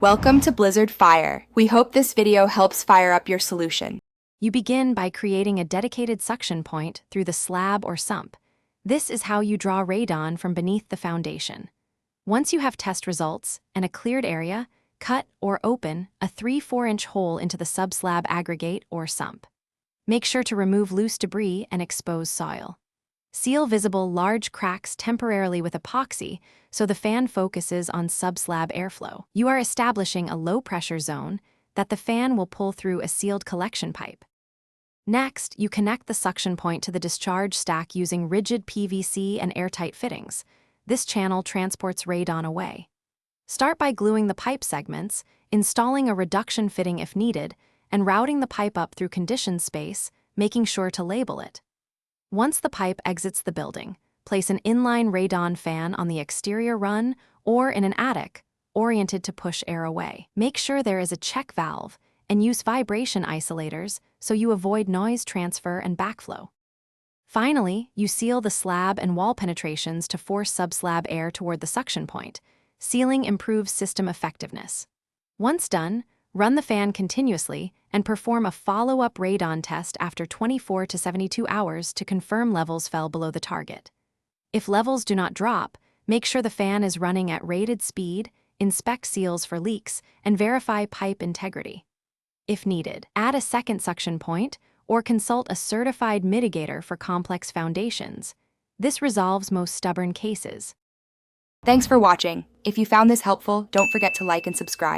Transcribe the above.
Welcome to Blizzard Fire. We hope this video helps fire up your solution. You begin by creating a dedicated suction point through the slab or sump. This is how you draw radon from beneath the foundation. Once you have test results and a cleared area, cut or open a 3-4-inch hole into the subslab aggregate or sump. Make sure to remove loose debris and expose soil. Seal visible large cracks temporarily with epoxy so the fan focuses on subslab airflow. You are establishing a low-pressure zone that the fan will pull through a sealed collection pipe. Next, you connect the suction point to the discharge stack using rigid PVC and airtight fittings. This channel transports radon away. Start by gluing the pipe segments, installing a reduction fitting if needed, and routing the pipe up through conditioned space, making sure to label it. Once the pipe exits the building, place an inline radon fan on the exterior run or in an attic, oriented to push air away. Make sure there is a check valve and use vibration isolators so you avoid noise transfer and backflow. Finally, you seal the slab and wall penetrations to force subslab air toward the suction point. Sealing improves system effectiveness. Once done, run the fan continuously and perform a follow-up radon test after 24 to 72 hours to confirm levels fell below the target. If levels do not drop, make sure the fan is running at rated speed, inspect seals for leaks, and verify pipe integrity. If needed, add a second suction point or consult a certified mitigator for complex foundations. This resolves most stubborn cases. Thanks for watching. If you found this helpful, don't forget to like and subscribe.